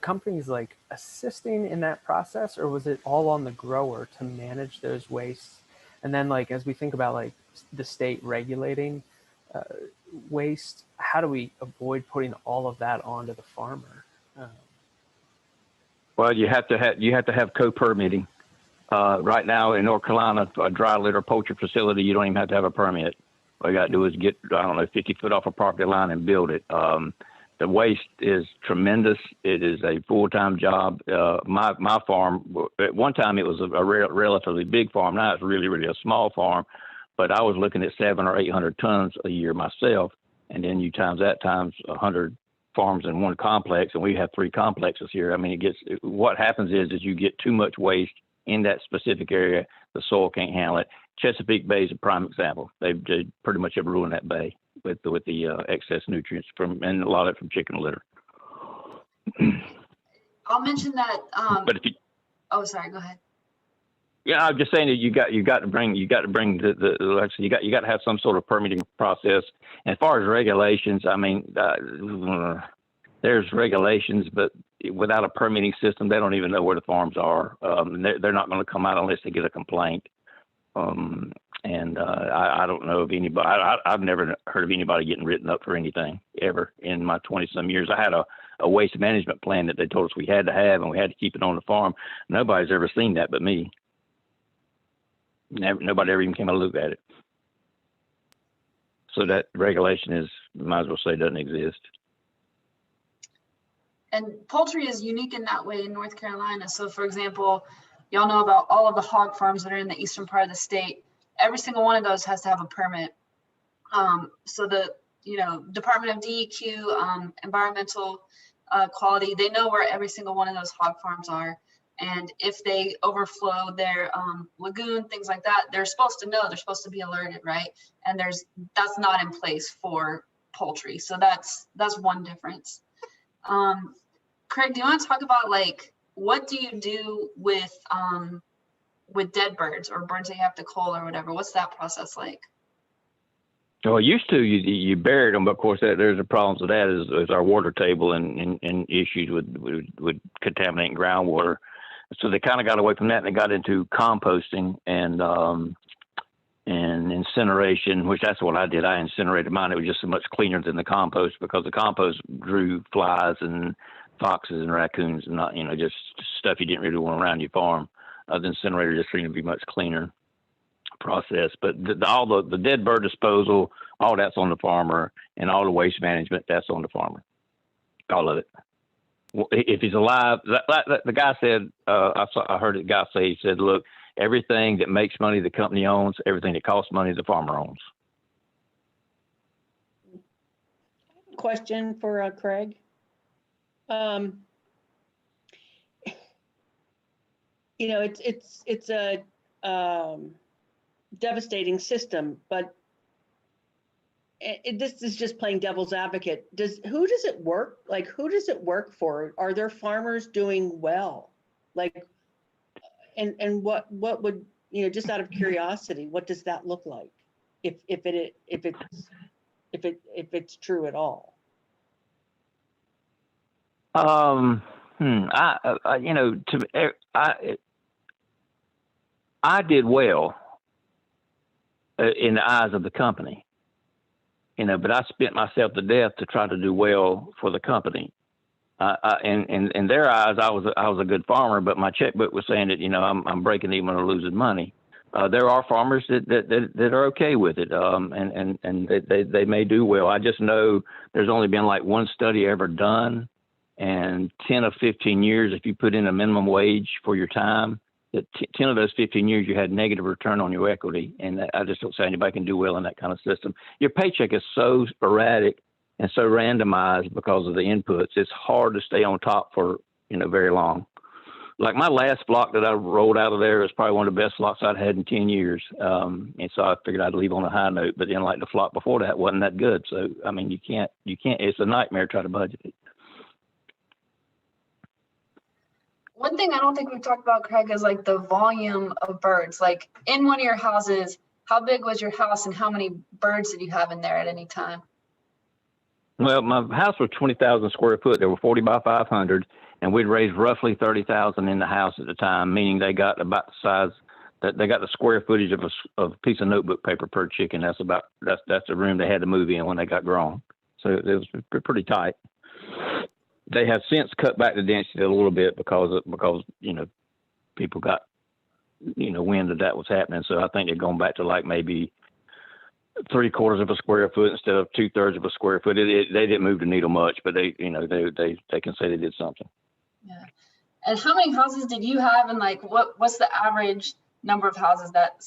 companies like assisting in that process, or was it all on the grower to manage those wastes? And then like, as we think about like the state regulating waste, how do we avoid putting all of that onto the farmer? Well, you have to have co-permitting. Right now in North Carolina, a dry litter poultry facility, you don't even have to have a permit. All you got to do is get, I don't know, 50 foot off a property line and build it. The waste is tremendous. It is a full-time job. My farm, at one time it was a relatively big farm. Now it's really, really a small farm, but I was looking at 700 or 800 tons a year myself. And then you times that times 100 farms in one complex, and we have 3 complexes here. I mean, what happens is you get too much waste in that specific area. The soil can't handle it. Chesapeake Bay is a prime example. They pretty much have ruined that bay with the excess nutrients and a lot of it from chicken litter. I'll mention that. But if you, oh, sorry, go ahead. Yeah, I'm just saying that you got to bring the you got to have some sort of permitting process. And as far as regulations, I mean, there's regulations, but without a permitting system, they don't even know where the farms are. They're not going to come out unless they get a complaint. I don't know of anybody. I've never heard of anybody getting written up for anything ever in my 20-some years. I had a waste management plan that they told us we had to have, and we had to keep it on the farm. Nobody's ever seen that but me. Nobody ever even came and looked at it. So that regulation might as well say, doesn't exist. And poultry is unique in that way in North Carolina. So for example, y'all know about all of the hog farms that are in the eastern part of the state. Every single one of those has to have a permit. So the Department of DEQ, environmental quality, they know where every single one of those hog farms are. And if they overflow their lagoon, things like that, they're supposed to know, they're supposed to be alerted, right? And that's not in place for poultry. So that's one difference. Craig, do you want to talk about like, what do you do with dead birds or birds that you have to cull or whatever? What's that process like? Well, used to you buried them, but of course there's the problems with that is our water table and issues with contaminating groundwater. So they kind of got away from that and they got into composting and incineration, which that's what I did. I incinerated mine. It was just so much cleaner than the compost because the compost drew flies and foxes and raccoons and not, just stuff you didn't really want around your farm. The incinerator just seemed to be much cleaner process. But all the dead bird disposal, all that's on the farmer, and all the waste management, that's on the farmer. All of it. If he's alive, the guy said, I heard a guy say, he said, look, everything that makes money the company owns, everything that costs money the farmer owns. Question for Craig. You know, it's a devastating system, but this is just playing devil's advocate. Who does it work? Like, who does it work for? Are there farmers doing well? Like, and what would, you know, just out of curiosity, what does that look like? If it's true at all? You know, I did well in the eyes of the company, you know, but I spent myself to death to try to do well for the company. In their eyes, I was a good farmer, but my checkbook was saying that, you know, I'm breaking even or losing money. There are farmers that are okay with it, and they may do well. I just know there's only been like one study ever done, and 10 of 15 years, if you put in a minimum wage for your time, that 10 of those 15 years you had negative return on your equity. And I just don't say anybody can do well in that kind of system. Your paycheck is so sporadic and so randomized because of the inputs. It's hard to stay on top for, you know, very long. Like my last flock that I rolled out of there was probably one of the best flocks I'd had in 10 years. And so I figured I'd leave on a high note, but then like the flock before that wasn't that good. So, I mean, you can't, it's a nightmare to try to budget it. One thing I don't think we've talked about, Craig, is like the volume of birds. Like in one of your houses, how big was your house and how many birds did you have in there at any time? Well, my house was 20,000 square foot. There were 40 by 500, and we'd raised roughly 30,000 in the house at the time, meaning they got about the size that they got the square footage of a piece of notebook paper per chicken. That's the room they had to move in when they got grown. So it was pretty tight. They have since cut back the density a little bit because you know, people got, you know, wind that was happening. So I think they're going back to like maybe 3/4 of a square foot instead of 2/3 of a square foot. They didn't move the needle much, but they can say they did something. Yeah. And how many houses did you have, and like what's the average number of houses that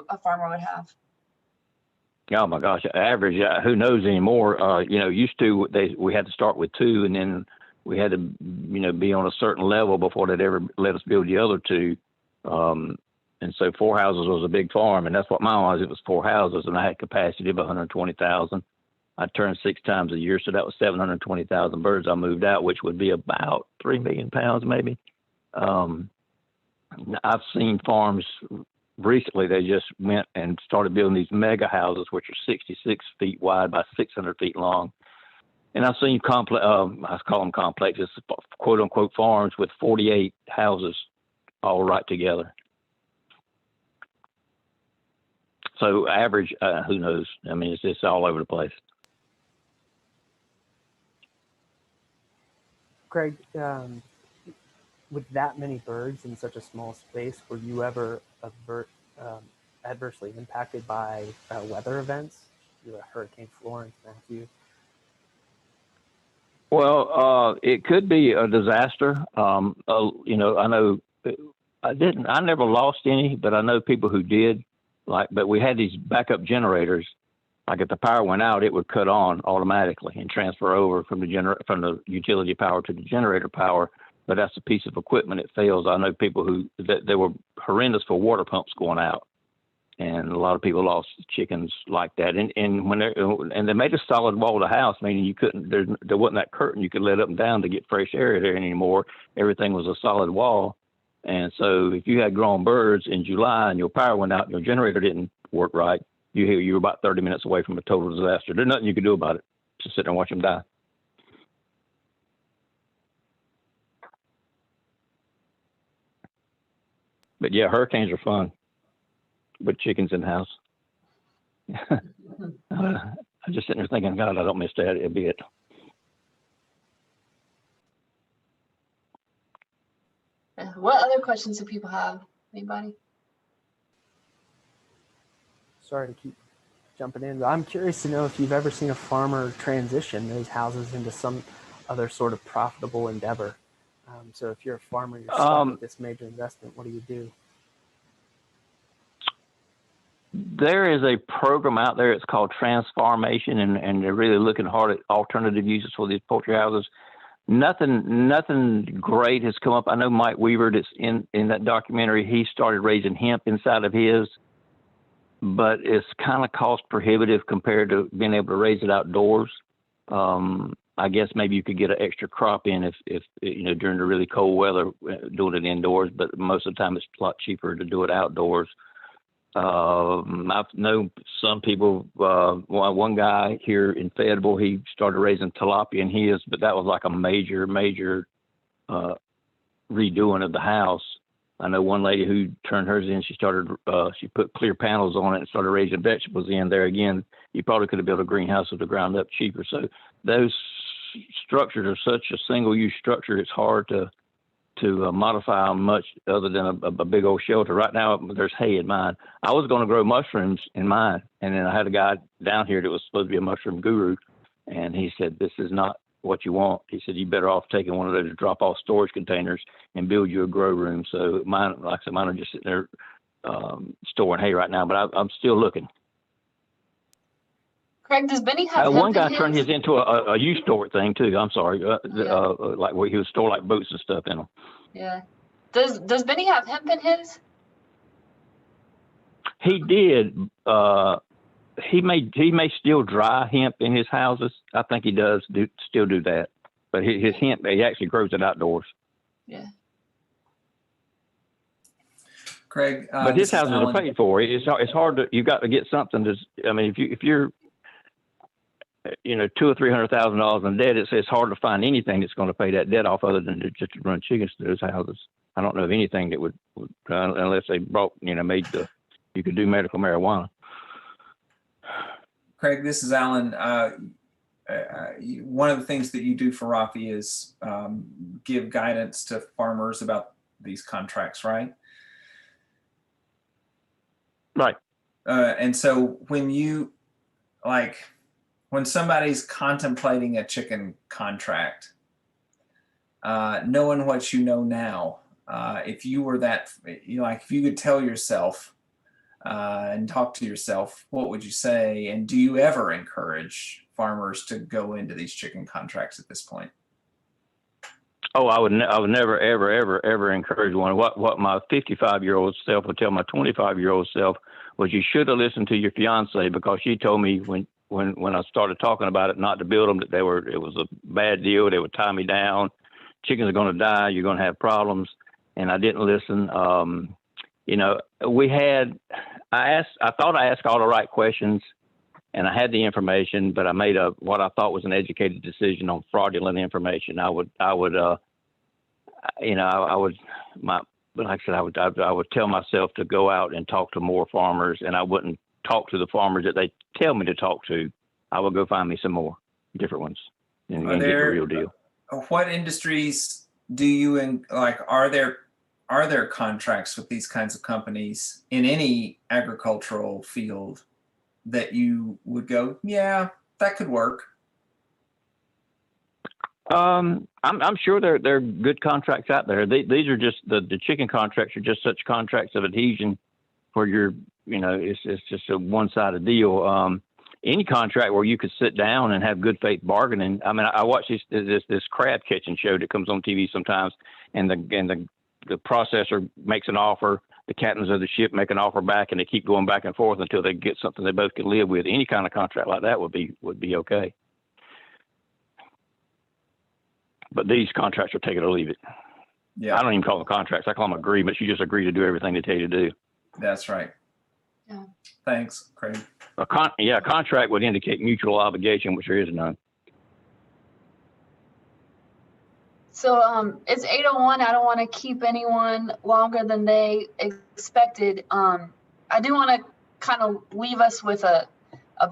a farmer would have? Oh my gosh, average, who knows anymore? You know, used to we had to start with 2, and then we had to, you know, be on a certain level before they'd ever let us build the other 2. And so 4 houses was a big farm, and that's what mine was. It was 4 houses, and I had capacity of 120,000. I turned 6 times a year, so that was 720,000 birds I moved out, which would be about 3 million pounds maybe. I've seen farms recently, they just went and started building these mega houses, which are 66 feet wide by 600 feet long. And I've seen I call them complexes, quote unquote farms with 48 houses all right together. So average, who knows? I mean, it's all over the place. Craig, with that many birds in such a small space, were you ever adversely impacted by weather events? Hurricane Florence, Matthew? Well, it could be a disaster. You know, I know I never lost any, but I know people who did. But we had these backup generators. Like if the power went out, it would cut on automatically and transfer over from the utility power to the generator power. But that's a piece of equipment. It fails. I know people they were horrendous for water pumps going out, and a lot of people lost chickens like that. And they made a solid wall to the house, meaning you couldn't. There wasn't that curtain you could let up and down to get fresh air there anymore. Everything was a solid wall. And so if you had grown birds in July and your power went out and your generator didn't work right, you were about 30 minutes away from a total disaster. There's nothing you could do about it. Just sit there and watch them die. But yeah, hurricanes are fun with chickens in the house. I'm just sitting there thinking, God, I don't miss that a bit. What other questions do people have? Anybody? Sorry to keep jumping in, but I'm curious to know if you've ever seen a farmer transition those houses into some other sort of profitable endeavor. So if you're a farmer, you're stuck with this major investment, what do you do? There is a program out there. It's called Transformation, and they're really looking hard at alternative uses for these poultry houses. nothing great has come up. I know Mike Weaver, that's in that documentary, he started raising hemp inside of his, but it's kind of cost prohibitive compared to being able to raise it outdoors. I guess maybe you could get an extra crop in if during the really cold weather doing it indoors, but most of the time it's a lot cheaper to do it outdoors. I know some people, one guy here in Fayetteville, he started raising tilapia in his, but that was like a major redoing of the house. I know one lady who turned hers in, she put clear panels on it and started raising vegetables in there. Again, you probably could have built a greenhouse with the ground up cheaper. So those structures are such a single use structure, it's hard to modify much other than a big old shelter. Right now, there's hay in mine. I was going to grow mushrooms in mine, and then I had a guy down here that was supposed to be a mushroom guru, and he said, "This is not what you want." He said, "You better off taking one of those drop-off storage containers and build you a grow room." So mine, like I said, mine are just sitting there storing hay right now, but I'm still looking. Craig, does Benny have one guy turned his into a U-store thing too. I'm sorry, like where he would store like boots and stuff in them. Yeah. Does Benny have hemp in his? He did. He may still dry hemp in his houses. I think he does still do that. But his hemp, he actually grows it outdoors. Yeah. Craig, but his houses are paid for. It's hard to. You got to get something to. I mean, if you're $200,000 or $300,000 in debt, it's hard to find anything that's going to pay that debt off other than just to run chickens to those houses. I don't know of anything that would unless they brought, you could do medical marijuana. Craig, this is Alan. One of the things that you do for RAFI is give guidance to farmers about these contracts, right? Right. And so when somebody's contemplating a chicken contract, knowing what you know now, if you were if you could tell yourself and talk to yourself, what would you say? And do you ever encourage farmers to go into these chicken contracts at this point? Oh, I would never, ever encourage one. What my 55-year-old self would tell my 25-year-old self was, you should have listened to your fiance, because she told me when I started talking about it, not to build them, that it was a bad deal. They would tie me down. Chickens are going to die. You're going to have problems. And I didn't listen. I thought I asked all the right questions and I had the information, but I made what I thought was an educated decision on fraudulent information. I would tell myself to go out and talk to more farmers, and I wouldn't talk to the farmers that they tell me to talk to. I would go find me some more different ones and get the real deal. What industries do you are there contracts with these kinds of companies in any agricultural field that you would go, yeah, that could work? I'm sure there are good contracts out there. These are just the chicken contracts are just such contracts of adhesion where it's just a one-sided deal. Any contract where you could sit down and have good faith bargaining. I mean, I watch this crab catching show that comes on TV sometimes, and the processor makes an offer, the captains of the ship make an offer back, and they keep going back and forth until they get something they both can live with. Any kind of contract like that would be okay. But these contracts are take it or leave it. Yeah. I don't even call them contracts. I call them agreements. You just agree to do everything they tell you to do. That's right. Yeah. Thanks, Craig. A contract would indicate mutual obligation, which there is none. So it's 8:01. I don't want to keep anyone longer than they expected. I do want to kind of leave us with a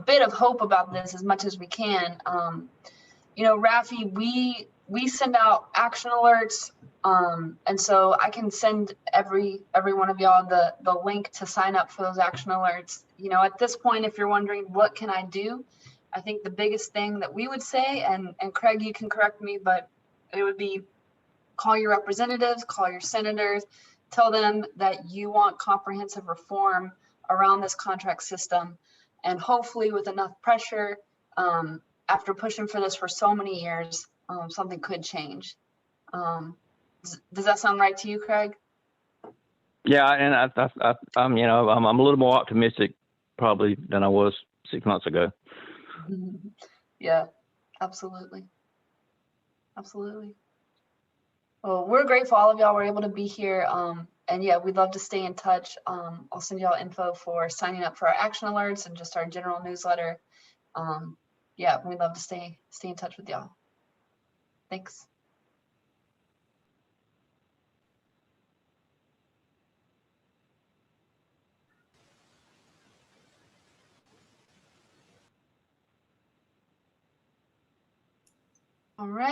bit of hope about this as much as we can. RAFI, we send out action alerts, and so I can send every one of y'all the link to sign up for those action alerts. At this point, if you're wondering what can I do, I think the biggest thing that we would say, and Craig, you can correct me, but it would be call your representatives, call your senators, tell them that you want comprehensive reform around this contract system, and hopefully with enough pressure, after pushing for this for so many years, something could change. Does that sound right to you, Craig? Yeah, and I'm I'm a little more optimistic probably than I was 6 months ago. Yeah, absolutely. Absolutely. Well, we're grateful all of y'all were able to be here. And yeah, we'd love to stay in touch. I'll send y'all info for signing up for our action alerts and just our general newsletter. Yeah, we'd love to stay in touch with y'all. Thanks. All right.